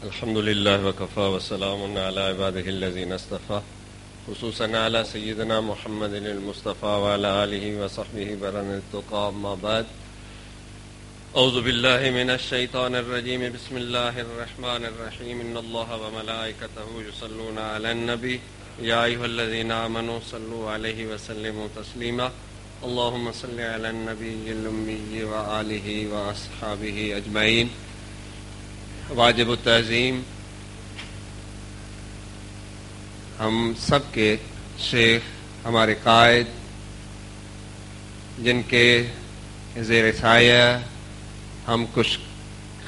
الحمد لله وكفى وسلام على عباده الذين اصطفى خصوصا على سيدنا محمد المصطفى وعلى آله وصحبه برن التقى. أما بعد، أعوذ بالله من الشيطان الرجيم. بسم الله الرحمن الرحيم. إن الله وملائكته يصلون على النبي يا أيها الذين آمنوا صلوا عليه وسلموا تسليما. اللهم صل على النبي الأمي وآله وأصحابه أجمعين. واجب التعظیم ہم سب کے شیخ، ہمارے قائد، جن کے زیر سایہ ہم کچھ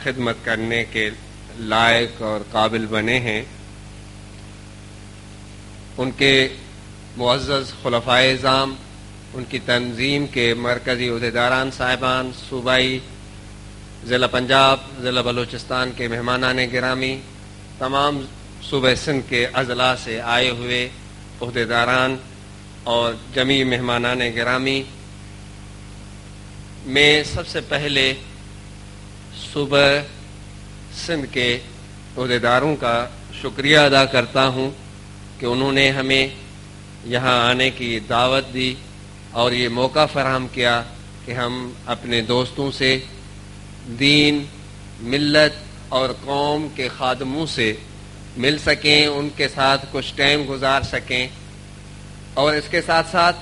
خدمت کرنے کے لائق اور قابل بنے ہیں، ان کے معزز خلفائے اعظام، ان کی تنظیم کے مرکزی عہدیداران صاحبان، صوبائی، ضلع پنجاب، ضلع بلوچستان کے مہمانان گرامی، تمام صوبہ سندھ کے اضلاع سے آئے ہوئے عہدیداران اور جمیع مہمانان گرامی، میں سب سے پہلے صوبہ سندھ کے عہدیداروں کا شکریہ ادا کرتا ہوں کہ انہوں نے ہمیں یہاں آنے کی دعوت دی اور یہ موقع فراہم کیا کہ ہم اپنے دوستوں سے، دین، ملت اور قوم کے خادموں سے مل سکیں، ان کے ساتھ کچھ ٹائم گزار سکیں، اور اس کے ساتھ ساتھ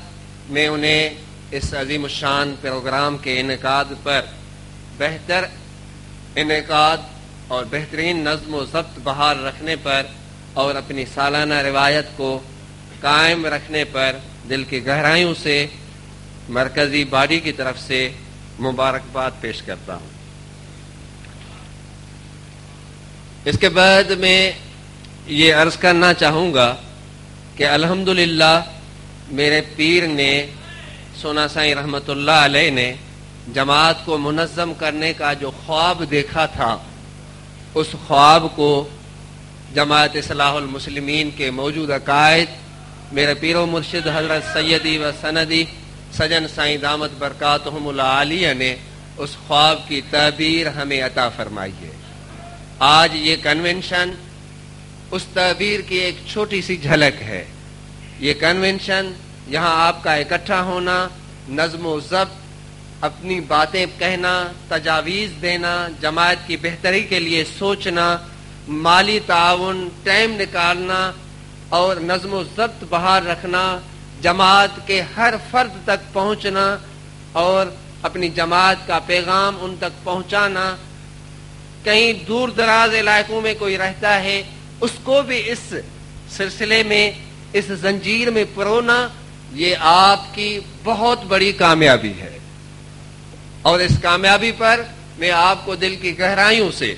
میں انہیں اس عظیم الشان پروگرام کے انعقاد پر بہتر انعقاد اور بہترین نظم و ضبط بحال رکھنے پر اور اپنی سالانہ روایت کو قائم رکھنے پر دل کی گہرائیوں سے مرکزی باڈی کی طرف سے مبارکباد پیش کرتا ہوں۔ اس کے بعد میں یہ عرض کرنا چاہوں گا کہ الحمدللہ میرے پیر نے، سونا سائیں رحمۃ اللہ علیہ نے جماعت کو منظم کرنے کا جو خواب دیکھا تھا، اس خواب کو جماعت اصلاح المسلمین کے موجودہ قائد میرے پیر و مرشد حضرت سیدی و سندی سجن سائیں دامت برکاتہم العالیہ نے اس خواب کی تعبیر ہمیں عطا فرمائی ہے۔ آج یہ کنونشن اس تعبیر کی ایک چھوٹی سی جھلک ہے۔ یہ کنونشن، یہاں آپ کا اکٹھا ہونا، نظم و ضبط، اپنی باتیں کہنا، تجاویز دینا، جماعت کی بہتری کے لیے سوچنا، مالی تعاون، ٹائم نکالنا اور نظم و ضبط بحال رکھنا، جماعت کے ہر فرد تک پہنچنا اور اپنی جماعت کا پیغام ان تک پہنچانا، کہیں دور دراز علاقوں میں کوئی رہتا ہے اس کو بھی اس سلسلے میں، اس زنجیر میں پرونا، یہ آپ کی بہت بڑی کامیابی ہے، اور اس کامیابی پر میں آپ کو دل کی گہرائیوں سے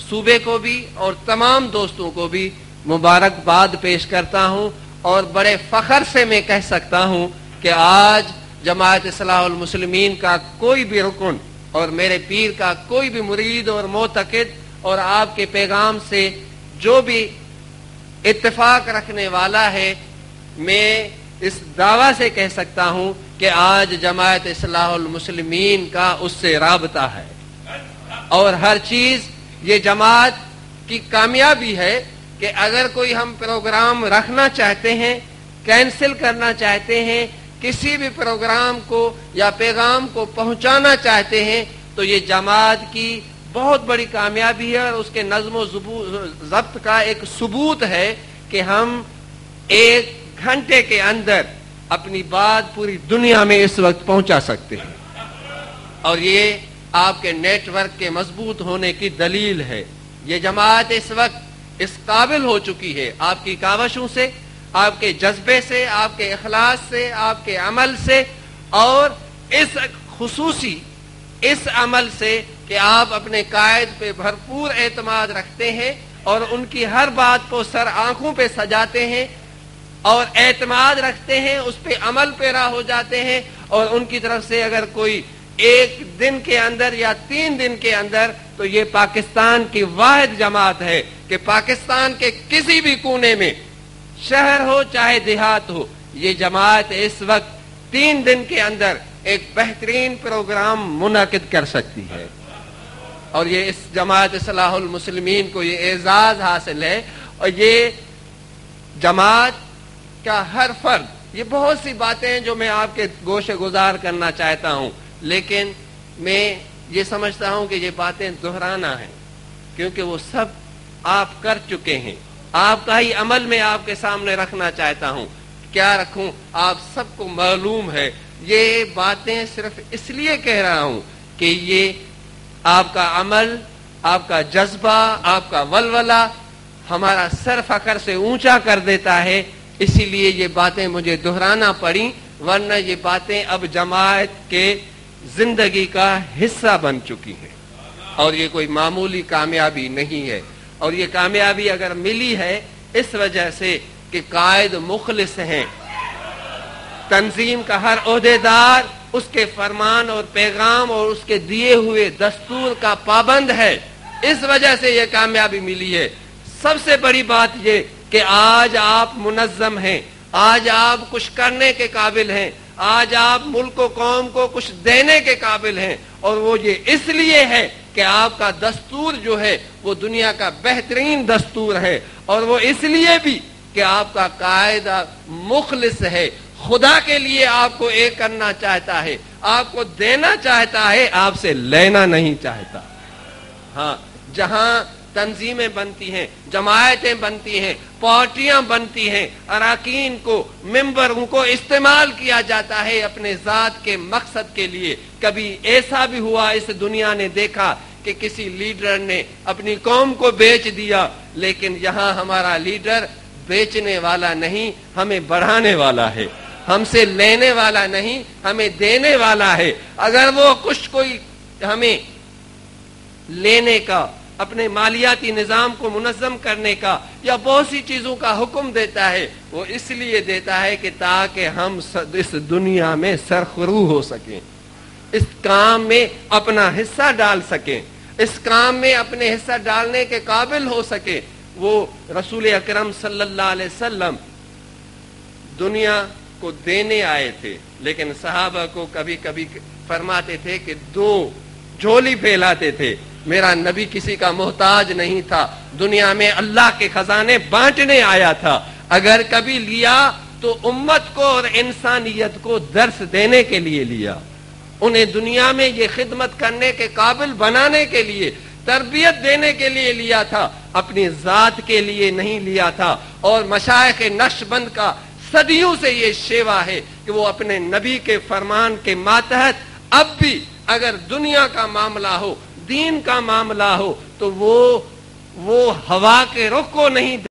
صوبے کو بھی اور تمام دوستوں کو بھی مبارکباد پیش کرتا ہوں، اور بڑے فخر سے میں کہہ سکتا ہوں کہ آج جماعت اصلاح المسلمین کا کوئی بھی رکن اور میرے پیر کا کوئی بھی مرید اور معتقد اور آپ کے پیغام سے جو بھی اتفاق رکھنے والا ہے، میں اس دعویٰ سے کہہ سکتا ہوں کہ آج جماعت اصلاح المسلمین کا اس سے رابطہ ہے، اور ہر چیز یہ جماعت کی کامیابی ہے کہ اگر کوئی ہم پروگرام رکھنا چاہتے ہیں، کینسل کرنا چاہتے ہیں، کسی بھی پروگرام کو یا پیغام کو پہنچانا چاہتے ہیں، تو یہ جماعت کی بہت بڑی کامیابی ہے، اور اس کے نظم و ضبط کا ایک ثبوت ہے کہ ہم 1 گھنٹے کے اندر اپنی بات پوری دنیا میں اس وقت پہنچا سکتے ہیں، اور یہ آپ کے نیٹ ورک کے مضبوط ہونے کی دلیل ہے۔ یہ جماعت اس وقت اس قابل ہو چکی ہے، آپ کی کاوشوں سے، آپ کے جذبے سے، آپ کے اخلاص سے، آپ کے عمل سے، اور اس خصوصی اس عمل سے کہ آپ اپنے قائد پہ بھرپور اعتماد رکھتے ہیں اور ان کی ہر بات کو سر آنکھوں پہ سجاتے ہیں اور اعتماد رکھتے ہیں، اس پہ عمل پیرا ہو جاتے ہیں، اور ان کی طرف سے اگر کوئی 1 دن کے اندر یا 3 دن کے اندر، تو یہ پاکستان کی واحد جماعت ہے کہ پاکستان کے کسی بھی کونے میں، شہر ہو چاہے دیہات ہو، یہ جماعت اس وقت 3 دن کے اندر ایک بہترین پروگرام منعقد کر سکتی ہے۔ اور یہ اس جماعت اصلاح المسلمین کو یہ اعزاز حاصل ہے، اور یہ جماعت کا ہر فرد، یہ بہت سی باتیں ہیں جو میں آپ کے گوشے گزار کرنا چاہتا ہوں، لیکن میں یہ سمجھتا ہوں کہ یہ باتیں دہرانا ہیں، کیونکہ وہ سب آپ کر چکے ہیں، آپ کا ہی عمل میں آپ کے سامنے رکھنا چاہتا ہوں۔ کیا رکھوں؟ آپ سب کو معلوم ہے، یہ باتیں صرف اس لیے کہہ رہا ہوں کہ یہ آپ کا عمل، آپ کا جذبہ، آپ کا ولولہ ہمارا سر فخر سے اونچا کر دیتا ہے، اسی لیے یہ باتیں مجھے دہرانا پڑیں، ورنہ یہ باتیں اب جماعت کے زندگی کا حصہ بن چکی ہیں، اور یہ کوئی معمولی کامیابی نہیں ہے۔ اور یہ کامیابی اگر ملی ہے اس وجہ سے کہ قائد مخلص ہیں، تنظیم کا ہر عہدیدار اس کے فرمان اور پیغام اور اس کے دیے ہوئے دستور کا پابند ہے، اس وجہ سے یہ کامیابی ملی ہے۔ سب سے بڑی بات یہ کہ آج آپ منظم ہیں، آج آپ کچھ کرنے کے قابل ہیں، آج آپ ملک و قوم کو کچھ دینے کے قابل ہیں، اور وہ یہ اس لیے ہے کہ آپ کا دستور جو ہے وہ دنیا کا بہترین دستور ہے، اور وہ اس لیے بھی کہ آپ کا قائد مخلص ہے، خدا کے لیے آپ کو ایک کرنا چاہتا ہے، آپ کو دینا چاہتا ہے، آپ سے لینا نہیں چاہتا۔ ہاں، جہاں تنظیمیں بنتی ہیں، جماعتیں بنتی ہیں، پارٹیاں بنتی ہیں، اراکین کو، ممبروں کو استعمال کیا جاتا ہے اپنے ذات کے مقصد کے لیے۔ کبھی ایسا بھی ہوا اس دنیا نے دیکھا کہ کسی لیڈر نے اپنی قوم کو بیچ دیا، لیکن یہاں ہمارا لیڈر بیچنے والا نہیں، ہمیں بڑھانے والا ہے، ہم سے لینے والا نہیں، ہمیں دینے والا ہے۔ اگر وہ کچھ کوئی ہمیں لینے کا، اپنے مالیاتی نظام کو منظم کرنے کا یا بہت سی چیزوں کا حکم دیتا ہے، وہ اس لیے دیتا ہے کہ تاکہ ہم اس دنیا میں سرخرو ہو سکیں، اس کام میں اپنا حصہ ڈال سکیں، اس کام میں اپنے حصہ ڈالنے کے قابل ہو سکے۔ وہ رسول اکرم صلی اللہ علیہ وسلم دنیا کو دینے آئے تھے، لیکن صحابہ کو کبھی کبھی فرماتے تھے کہ دو جھولی پھیلاتے تھے۔ میرا نبی کسی کا محتاج نہیں تھا، دنیا میں اللہ کے خزانے بانٹنے آیا تھا، اگر کبھی لیا تو امت کو اور انسانیت کو درس دینے کے لیے لیا، انہیں دنیا میں یہ خدمت کرنے کے قابل بنانے کے لیے، تربیت دینے کے لیے لیا تھا، اپنی ذات کے لیے نہیں لیا تھا۔ اور مشائخ نقشبند کا صدیوں سے یہ شیوا ہے کہ وہ اپنے نبی کے فرمان کے ماتحت اب بھی اگر دنیا کا معاملہ ہو، دین کا معاملہ ہو، تو وہ ہوا کے رخ کو نہیں